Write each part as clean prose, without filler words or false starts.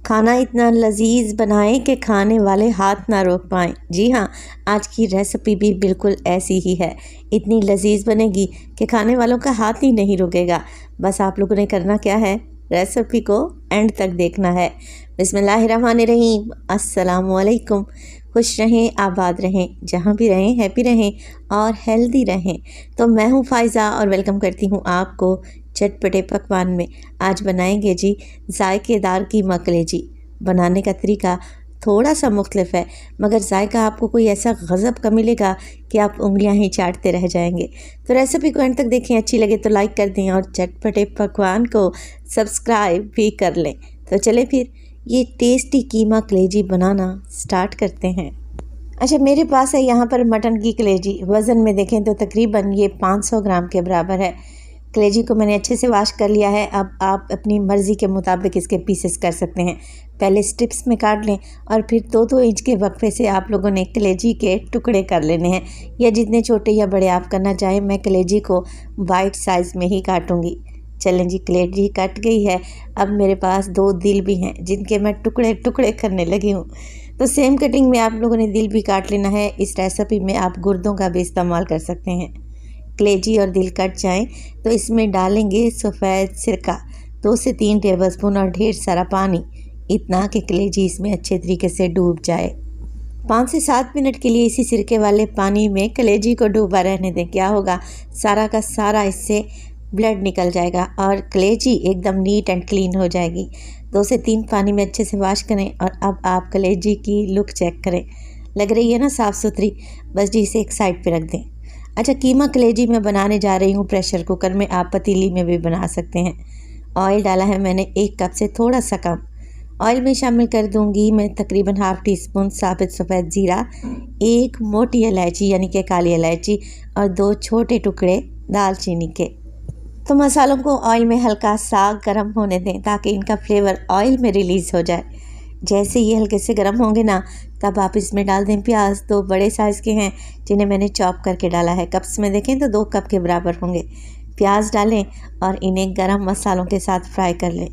खाना इतना लजीज बनाएं कि खाने वाले हाथ ना रोक पाएँ। जी हाँ, आज की रेसिपी भी बिल्कुल ऐसी ही है। इतनी लजीज बनेगी कि खाने वालों का हाथ ही नहीं रुकेगा। बस आप लोगों ने करना क्या है, रेसिपी को एंड तक देखना है। बिस्मिल्लाहिर्रहमानिर्रहीम, अस्सलामुअलैकुम। खुश रहें, आबाद रहें, जहाँ भी रहें हैप्पी रहें और हेल्दी रहें। तो मैं हूँ फ़ाइज़ा और वेलकम करती हूँ आपको चटपटे पकवान में। आज बनाएंगे जी जायकेदार कीमा कलेजी। बनाने का तरीका थोड़ा सा मुख्तलिफ है, मगर जायका आपको कोई ऐसा गज़ब का मिलेगा कि आप उंगलियां ही चाटते रह जाएंगे। तो रेसिपी को एंड तक देखें, अच्छी लगे तो लाइक कर दें और चटपटे पकवान को सब्सक्राइब भी कर लें। तो चले फिर ये टेस्टी कीमा कलेजी बनाना स्टार्ट करते हैं। अच्छा, मेरे पास है यहाँ पर मटन की कलेजी। वज़न में देखें तो तकरीबन ये 500 ग्राम के बराबर है। कलेजी को मैंने अच्छे से वॉश कर लिया है। अब आप अपनी मर्ज़ी के मुताबिक इसके पीसेस कर सकते हैं। पहले स्ट्रिप्स में काट लें और फिर 2-2 इंच के वक्फे से आप लोगों ने कलेजी के टुकड़े कर लेने हैं, या जितने छोटे या बड़े आप करना चाहें। मैं कलेजी को वाइट साइज़ में ही काटूंगी। चलें जी, कलेजी कट गई है। अब मेरे पास 2 दिल भी हैं जिनके मैं टुकड़े टुकड़े करने लगी हूँ। तो सेम कटिंग में आप लोगों ने दिल भी काट लेना है। इस रेसिपी में आप गुर्दों का भी इस्तेमाल कर सकते हैं। कलेजी और दिल कट जाएं तो इसमें डालेंगे सफ़ेद सिरका 2 से 3 टेबलस्पून और ढेर सारा पानी, इतना कि कलेजी इसमें अच्छे तरीके से डूब जाए। 5 से 7 मिनट के लिए इसी सिरके वाले पानी में कलेजी को डूबा रहने दें। क्या होगा, सारा का सारा इससे ब्लड निकल जाएगा और कलेजी एकदम नीट एंड क्लीन हो जाएगी। 2 से 3 पानी में अच्छे से वॉश करें और अब आप कलेजी की लुक चेक करें। लग रही है ना साफ़ सुथरी। बस जी इसे एक साइड पे रख दें। अच्छा, कीमा कलेजी मैं बनाने जा रही हूँ प्रेशर कुकर में, आप पतीली में भी बना सकते हैं। ऑयल डाला है मैंने 1 कप से थोड़ा सा कम। ऑयल में शामिल कर दूँगी मैं तकरीबन ½ टीस्पून साबित सफ़ेद ज़ीरा, 1 मोटी इलायची यानी कि काली इलायची और 2 छोटे टुकड़े दालचीनी के। तो मसालों को ऑयल में हल्का सा गर्म होने दें ताकि इनका फ्लेवर ऑयल में रिलीज़ हो जाए। जैसे ये हल्के से गर्म होंगे ना, तब आप इसमें डाल दें प्याज। 2 बड़े साइज़ के हैं जिन्हें मैंने चॉप करके डाला है। कप्स में देखें तो 2 कप के बराबर होंगे। प्याज डालें और इन्हें गरम मसालों के साथ फ्राई कर लें।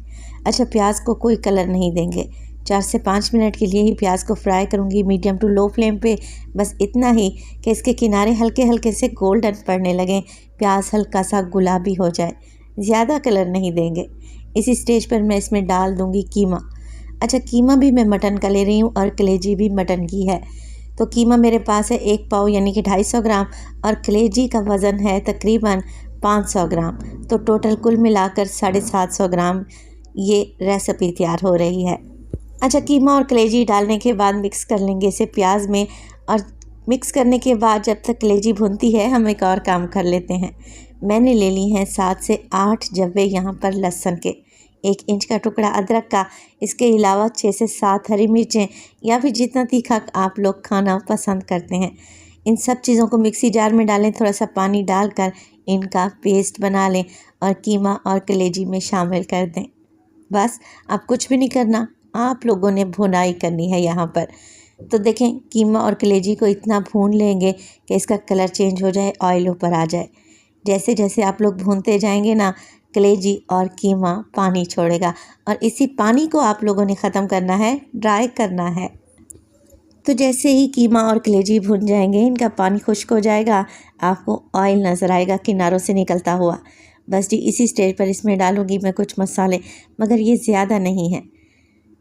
अच्छा, प्याज को कोई कलर नहीं देंगे। 4 से 5 मिनट के लिए ही प्याज को फ्राई करूँगी, मीडियम टू लो फ्लेम पे। बस इतना ही कि इसके किनारे हल्के हल्के से गोल्डन पड़ने लगें, प्याज हल्का सा गुलाबी हो जाए। ज़्यादा कलर नहीं देंगे। इसी स्टेज पर मैं इसमें डाल दूँगी कीमा। अच्छा, कीमा भी मैं मटन का ले रही हूँ और कलेजी भी मटन की है। तो कीमा मेरे पास है 1 पाव यानी कि 250 ग्राम और कलेजी का वज़न है तकरीबन 500 ग्राम। तो टोटल कुल मिलाकर 750 ग्राम ये रेसिपी तैयार हो रही है। अच्छा, कीमा और कलेजी डालने के बाद मिक्स कर लेंगे इसे प्याज में, और मिक्स करने के बाद जब तक कलेजी भुनती है हम एक और काम कर लेते हैं। मैंने ले ली हैं 7 से 8 जब्बे यहाँ पर लहसुन के, 1 इंच का टुकड़ा अदरक का, इसके अलावा 6 से 7 हरी मिर्चें या फिर जितना तीखा आप लोग खाना पसंद करते हैं। इन सब चीज़ों को मिक्सी जार में डालें, थोड़ा सा पानी डालकर इनका पेस्ट बना लें और कीमा और कलेजी में शामिल कर दें। बस अब कुछ भी नहीं करना, आप लोगों ने भुनाई करनी है यहाँ पर। तो देखें, कीमा और कलेजी को इतना भून लेंगे कि इसका कलर चेंज हो जाए, ऑयल ऊपर आ जाए। जैसे जैसे आप लोग भूनते जाएंगे ना, कलेजी और कीमा पानी छोड़ेगा और इसी पानी को आप लोगों ने ख़त्म करना है, ड्राई करना है। तो जैसे ही कीमा और कलेजी भुन जाएंगे, इनका पानी खुश्क हो जाएगा, आपको ऑयल नज़र आएगा किनारों से निकलता हुआ। बस जी इसी स्टेज पर इसमें डालूंगी मैं कुछ मसाले, मगर ये ज़्यादा नहीं है।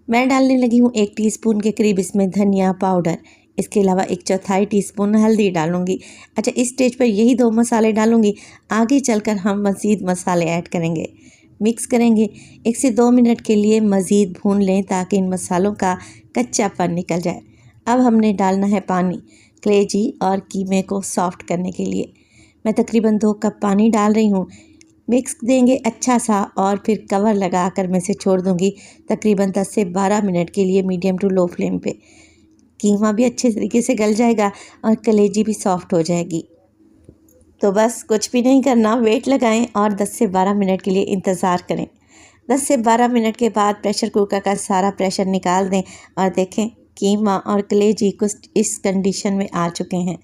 मैं डालने लगी हूँ 1 टीस्पून के करीब इसमें धनिया पाउडर। इसके अलावा 1/4 टीस्पून हल्दी डालूंगी। अच्छा, इस स्टेज पर यही 2 मसाले डालूंगी, आगे चलकर हम मज़ीद मसाले ऐड करेंगे। मिक्स करेंगे, 1 से 2 मिनट के लिए मज़ीद भून लें ताकि इन मसालों का कच्चापन निकल जाए। अब हमने डालना है पानी कलेजी और कीमे को सॉफ्ट करने के लिए। मैं तकरीबन 2 कप पानी डाल रही हूँ। मिक्स देंगे अच्छा सा और फिर कवर लगाकर मैं इसे छोड़ दूँगी तकरीबन 10 से 12 मिनट के लिए, मीडियम टू लो फ्लेम पे। कीमा भी अच्छे तरीके से गल जाएगा और कलेजी भी सॉफ्ट हो जाएगी। तो बस कुछ भी नहीं करना, वेट लगाएं और 10 से 12 मिनट के लिए इंतज़ार करें। 10 से 12 मिनट के बाद प्रेशर कुकर का सारा प्रेशर निकाल दें और देखें कीमा और कलेजी कुछ इस कंडीशन में आ चुके हैं।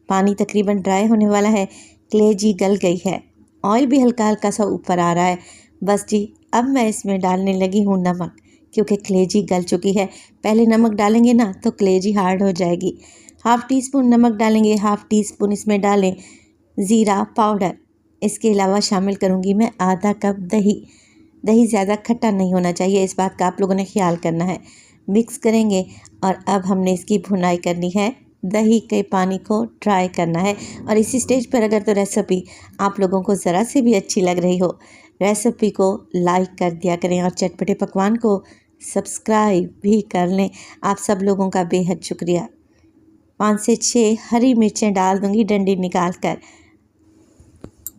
पानी तकरीबन ड्राई होने वाला है, कलेजी गल गई है, ऑयल भी हल्का हल्का सा ऊपर आ रहा है। बस जी अब मैं इसमें डालने लगी हूँ नमक। क्योंकि कलेजी गल चुकी है। पहले नमक डालेंगे ना तो कलेजी हार्ड हो जाएगी। हाफ़ टी स्पून नमक डालेंगे, हाफ़ टी स्पून इसमें डालें ज़ीरा पाउडर। इसके अलावा शामिल करूँगी मैं आधा कप दही। दही ज़्यादा खट्टा नहीं होना चाहिए, इस बात का आप लोगों ने ख्याल करना है। मिक्स करेंगे और अब हमने इसकी भुनाई करनी है, दही के पानी को ड्राई करना है। और इसी स्टेज पर अगर तो रेसिपी आप लोगों को ज़रा से भी अच्छी लग रही हो, रेसिपी को लाइक कर दिया करें और चटपटे पकवान को सब्सक्राइब भी कर लें। आप सब लोगों का बेहद शुक्रिया। 5 से 6 हरी मिर्चें डाल दूँगी डंडी निकाल कर।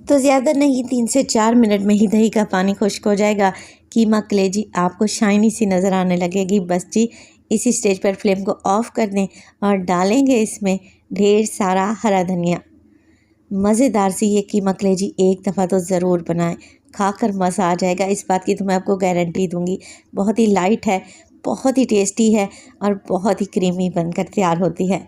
तो ज़्यादा नहीं, 3 से 4 मिनट में ही दही का पानी खुश्क हो जाएगा। कीमा कलेजी आपको शाइनी सी नज़र आने लगेगी। बस जी इसी स्टेज पर फ्लेम को ऑफ़ कर दें और डालेंगे इसमें ढेर सारा हरा धनिया। मज़ेदार सी ये कीमा कलेजी एक दफ़ा तो ज़रूर बनाएं, खाकर मज़ा आ जाएगा, इस बात की तो मैं आपको गारंटी दूंगी। बहुत ही लाइट है, बहुत ही टेस्टी है और बहुत ही क्रीमी बनकर तैयार होती है।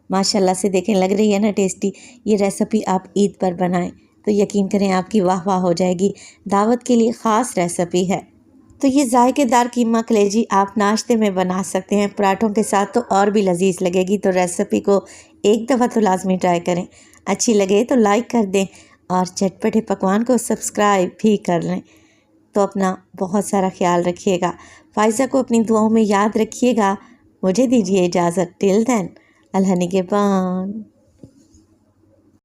माशाल्लाह से देखें लग रही है ना टेस्टी। ये रेसिपी आप ईद पर बनाएं तो यकीन करें आपकी वाह वाह हो जाएगी। दावत के लिए ख़ास रेसिपी है। तो ये जायकेदार कीमा कलेजी आप नाश्ते में बना सकते हैं, पराठों के साथ तो और भी लजीज लगेगी। तो रेसिपी को एक दफ़ा तो लाजमी ट्राई करें। अच्छी लगे तो लाइक कर दें और चटपटे पकवान को सब्सक्राइब भी कर लें। तो अपना बहुत सारा ख्याल रखिएगा। फ़ाइज़ा को अपनी दुआओं में याद रखिएगा। मुझे दीजिए इजाज़त। टिल देन, अल्लाह निगहबान।